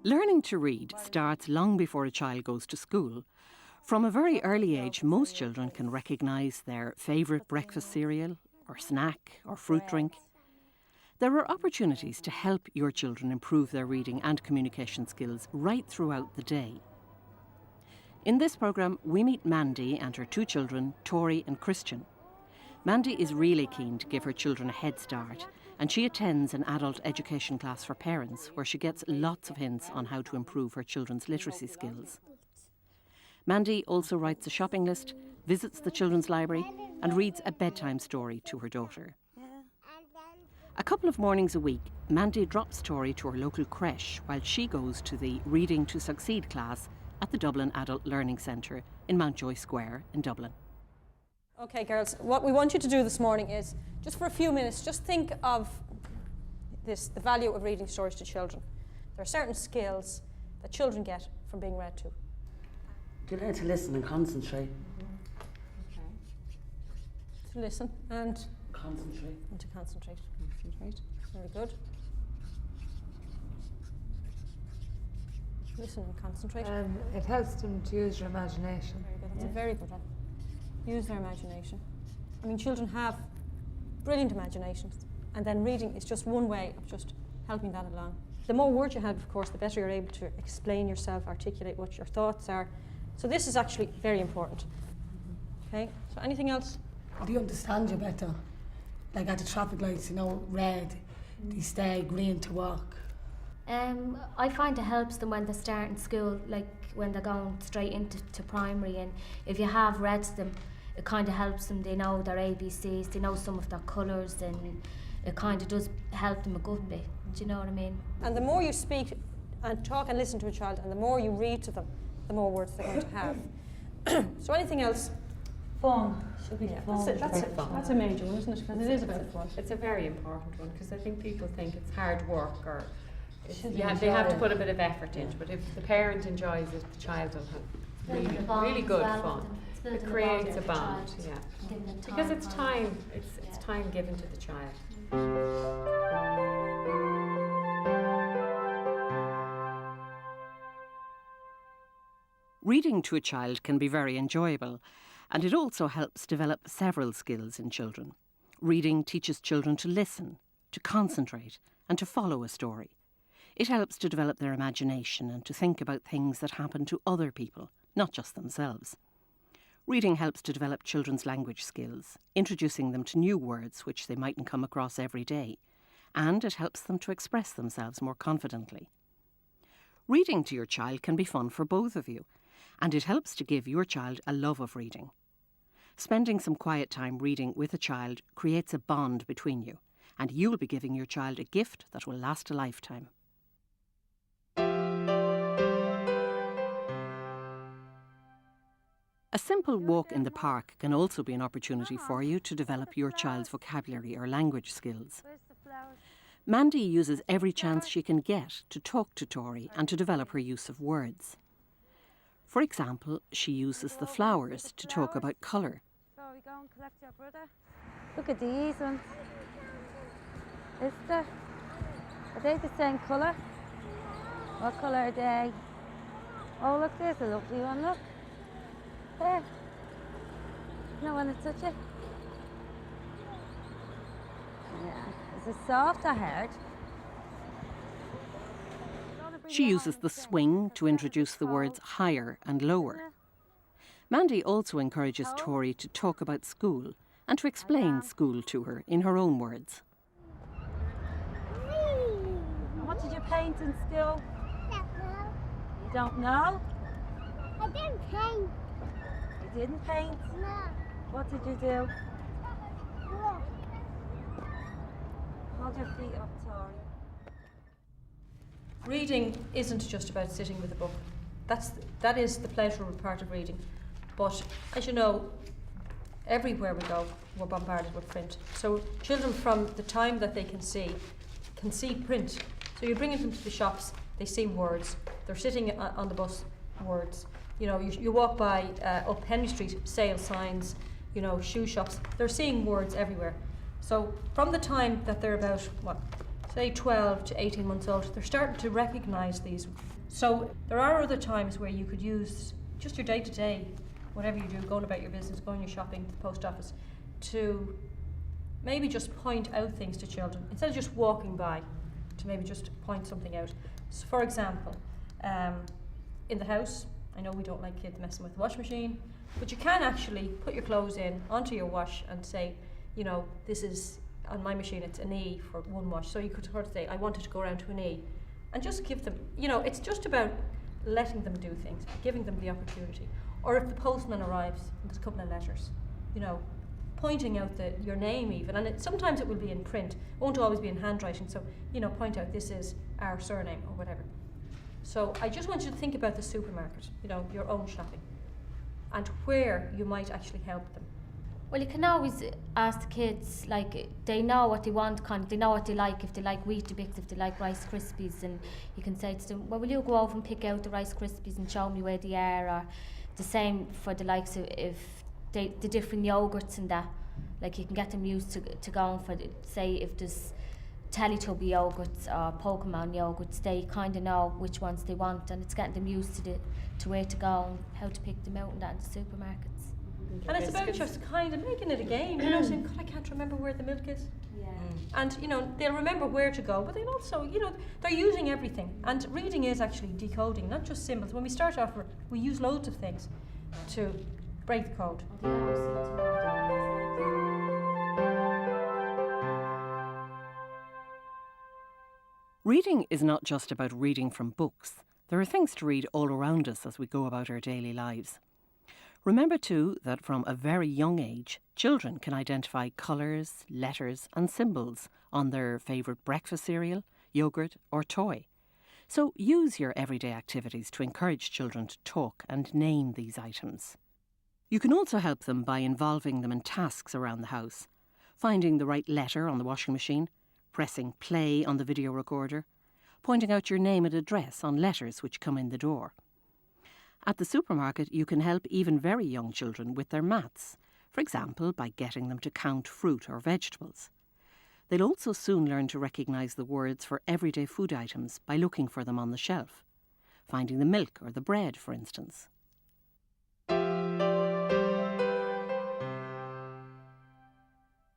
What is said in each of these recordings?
Learning to read starts long before a child goes to school. From a very early age, most children can recognise their favourite breakfast cereal, or snack, or fruit drink. There are opportunities to help your children improve their reading and communication skills right throughout the day. In this programme, we meet Mandy and her two children, Tori and Christian. Mandy is really keen to give her children a head start, and she attends an adult education class for parents where she gets lots of hints on how to improve her children's literacy skills. Mandy also writes a shopping list, visits the children's library, and reads a bedtime story to her daughter. A couple of mornings a week, Mandy drops Tori to her local creche while she goes to the Reading to Succeed class at the Dublin Adult Learning Centre in Mountjoy Square in Dublin. Okay, girls, what we want you to do this morning is, just for a few minutes, just think of the value of reading stories to children. There are certain skills that children get from being read to. Do you learn to listen and concentrate? Okay. To listen and Concentrate. And to concentrate. Concentrate. Very good. Listen and concentrate. It helps them to use their imagination. Very good. That's a very good one. Use their imagination. I mean, children have brilliant imaginations, and then reading is just one way of just helping that along. The more words you have, of course, the better you're able to explain yourself, articulate what your thoughts are. So this is actually very important. Okay, so anything else? Do you understand you better? Like at the traffic lights, you know, red, they stay, green to walk. I find it helps them when they start in school, like when they're going straight into primary, and if you have read to them, it kind of helps them. They know their ABCs, they know some of their colours, and it kind of does help them a good bit. Do you know what I mean? And the more you speak and talk and listen to a child, and the more you read to them, the more words they're going to have. So anything else? Fun. Should be fun. That's a major one, isn't it? Because it is about fun. It's a very important one, because I think people think it's hard work, or they have to put a bit of effort into it. But if the parent enjoys it, the child will have really good fun. It creates a bond, yeah. Because it's time. It's time given to the child. Reading to a child can be very enjoyable, and it also helps develop several skills in children. Reading teaches children to listen, to concentrate, and to follow a story. It helps to develop their imagination and to think about things that happen to other people, not just themselves. Reading helps to develop children's language skills, introducing them to new words which they mightn't come across every day, and it helps them to express themselves more confidently. Reading to your child can be fun for both of you, and it helps to give your child a love of reading. Spending some quiet time reading with a child creates a bond between you, and you'll be giving your child a gift that will last a lifetime. A simple walk in the park can also be an opportunity for you to develop your child's vocabulary or language skills. Mandy uses every chance she can get to talk to Tori and to develop her use of words. For example, she uses the flowers to talk about colour. So we go and collect your brother. Look at these ones. Is there? Are they the same colour? What colour are they? Oh look, there's a lovely one, look. There. No one to touch it. Yeah. Is it soft or hard? She uses the swing to introduce the words higher and lower. Mandy also encourages Tori to talk about school and to explain school to her in her own words. What did you paint in school? You don't know? I didn't paint. You didn't paint? No. What did you do? Look. Hold your feet up, Tori. Reading isn't just about sitting with a book. That is the pleasurable part of reading. But as you know, everywhere we go, we're bombarded with print. So children, from the time that they can see print. So you're bringing them to the shops, they see words. They're sitting on the bus, words. You know, you walk by up Henry Street, sale signs, you know, shoe shops. They're seeing words everywhere. So from the time that they're about, say 12 to 18 months old, they're starting to recognise these. So there are other times where you could use just your day-to-day, whatever you do, going about your business, going your shopping to the post office, to maybe just point out things to children, instead of just walking by, to maybe just point something out. So for example, in the house, I know we don't like kids messing with the washing machine, but you can actually put your clothes in onto your wash and say, you know, this is, on my machine it's an E for one wash, so you could sort of say, I want it to go around to an E, and just give them, you know, it's just about letting them do things, giving them the opportunity. Or if the postman arrives and there's a couple of letters, you know, pointing out your name even, and sometimes it will be in print, it won't always be in handwriting, so, you know, point out this is our surname or whatever. So I just want you to think about the supermarket, you know, your own shopping, and where you might actually help them. Well, you can always ask the kids, like, they know what they want, they know what they like, if they like Weetabix, if they like Rice Krispies, and you can say to them, well, will you go over and pick out the Rice Krispies and show me where they are, or the same for the likes of the different yogurts and that. Like, you can get them used to going for, say, if there's Teletubby yogurts or Pokemon yogurts, they kind of know which ones they want, and it's getting them used to where to go and how to pick them out and that in the supermarkets. And it's about just kind of making it a game, you know, saying, God, I can't remember where the milk is. Yeah. And, you know, they'll remember where to go, but they'll also, you know, they're using everything. And reading is actually decoding, not just symbols. When we start off, we use loads of things to break the code. Reading is not just about reading from books. There are things to read all around us as we go about our daily lives. Remember too that from a very young age, children can identify colours, letters and symbols on their favourite breakfast cereal, yoghurt or toy. So use your everyday activities to encourage children to talk and name these items. You can also help them by involving them in tasks around the house, finding the right letter on the washing machine, pressing play on the video recorder, pointing out your name and address on letters which come in the door. At the supermarket, you can help even very young children with their maths, for example, by getting them to count fruit or vegetables. They'll also soon learn to recognise the words for everyday food items by looking for them on the shelf, finding the milk or the bread, for instance.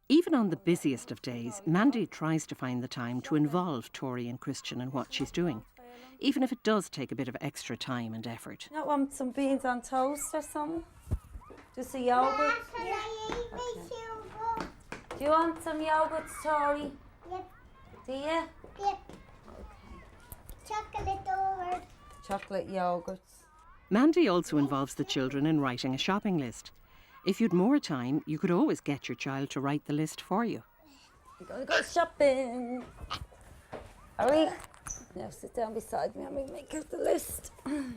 Even on the busiest of days, Mandy tries to find the time to involve Tori and Christian in what she's doing, even if it does take a bit of extra time and effort. You don't want some beans on toast or something? Just a yogurt? Can I eat my sugar? Do you want some yogurt, Tori? Yep, Do you? yep. Okay. Chocolate over. Chocolate yogurts. Mandy also involves the children in writing a shopping list. If you'd more time, you could always get your child to write the list for you. We're going to go shopping. Are we? Now sit down beside me and we make out the list. Do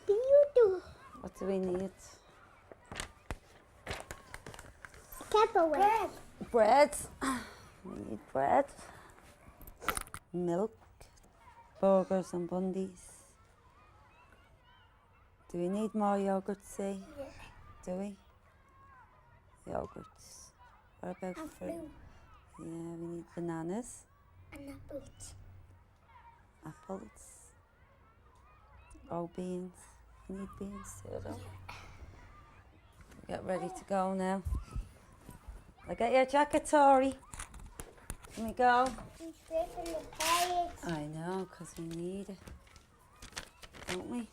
you do? What do we need? Tupperware. Bread. We need bread. Milk. Burgers and bundies. Do we need more yogurt, see? Yeah. Do we? Yogurts. What about And fruit? fruit. Yeah, we need bananas. And apples. Apples. Oh, beans. We need beans too, don't we? Get ready to go now. Look at your jacket, Tori. Can we go? He's flipping the page. I know, because we need it. Don't we?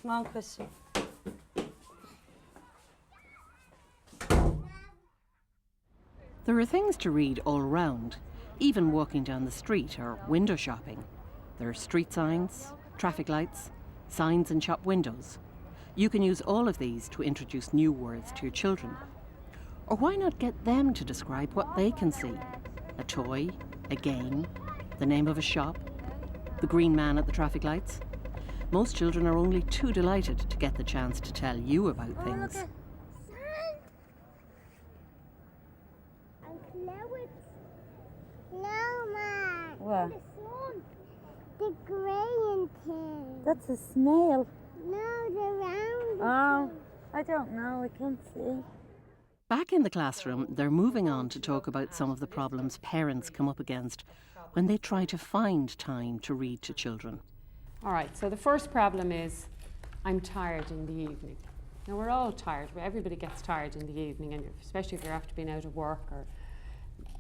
Come on, Christian. There are things to read all around, even walking down the street or window shopping. There are street signs, traffic lights, signs in shop windows. You can use all of these to introduce new words to your children. Or why not get them to describe what they can see? A toy, a game, the name of a shop, the green man at the traffic lights. Most children are only too delighted to get the chance to tell you about things. Sun. And clouds. No, man. What? The sun. The grey thing. That's a snail. No, the round. Oh, I don't know. I can't see. Back in the classroom, they're moving on to talk about some of the problems parents come up against when they try to find time to read to children. All right, so the first problem is I'm tired in the evening. Now, we're all tired. Everybody gets tired in the evening, and especially if you're after being out of work or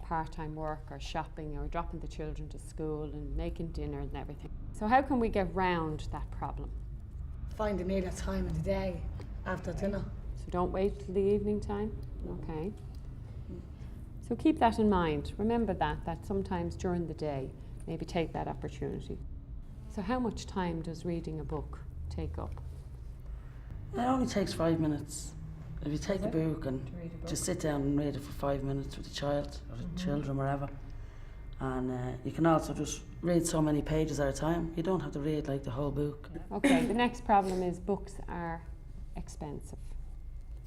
part-time work or shopping or dropping the children to school and making dinner and everything. So how can we get round that problem? Find another time in the day after dinner. So don't wait till the evening time? Okay. So keep that in mind. Remember that sometimes during the day, maybe take that opportunity. So how much time does reading a book take up? It only takes 5 minutes. If you take a book and just sit down and read it for 5 minutes with the child or the children, wherever. And you can also just read so many pages at a time. You don't have to read like the whole book. Okay, the next problem is books are expensive.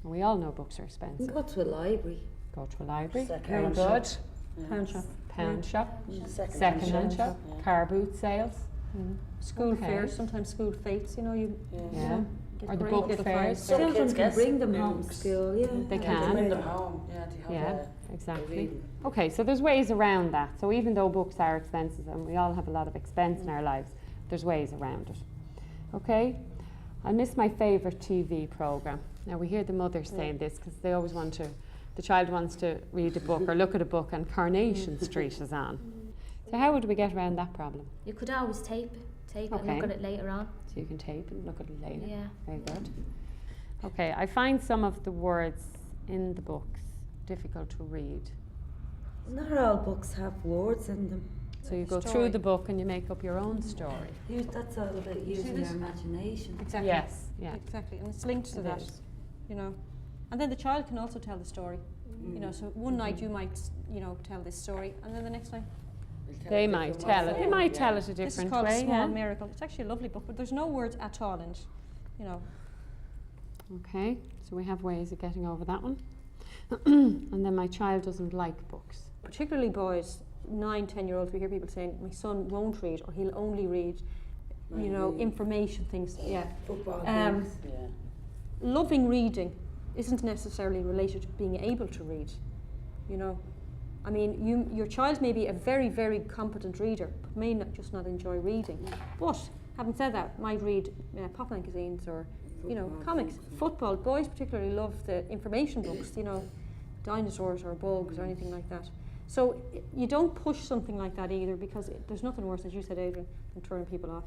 And we all know books are expensive. Go to a library. Go to a library. Second-hand Very good. shop. Pound shop. Pound shop. Second-hand shop. Yeah. Car boot sales. School Okay. fairs, sometimes school fetes, you know, you Yeah. get Or the great book little fairs. finds. Some Children kids can get bring them home to books. school, yeah. They They can. bring them home. Yeah, they have Yeah, exactly. reading. Okay, so there's ways around that. So even though books are expensive and we all have a lot of expense in our lives, there's ways around it. Okay? I miss my favourite TV programme. Now we hear the mothers saying this because they always want to, the child wants to read a book or look at a book and Coronation Street is on. So how would we get around that problem? You could always tape it and Okay. look at it later on. So you can tape and look at it later. Yeah. Very good. Okay, I find some of the words in the books difficult to read. Not all books have words in them. So you go Story. through the book and you make up your own story. That's all about using this? your imagination. Exactly. Yes, yeah. Exactly, and it's linked to It that, is. you know. And then the child can also tell the story, you know. So one night you might, you know, tell this story, and then the next night They might tell it. They might tell it a this is different called way. A Small Yeah. Miracle. It's actually a lovely book, but there's no words at all in it, you know. Okay, so we have ways of getting over that one. And then my child doesn't like books. Particularly boys, 9, 10-year-olds. We hear people saying, "My son won't read, or he'll only read, you know, information things." Yeah. Football Um, games. Yeah. Loving reading isn't necessarily related to being able to read, you know. I mean, your child may be a very, very competent reader, but may just not enjoy reading. But having said that, might read pop magazines or, you know, comics. Football, boys particularly love the information books, you know, dinosaurs or bugs or anything like that. So you don't push something like that either, because there's nothing worse, as you said, Adrian, than turning people off.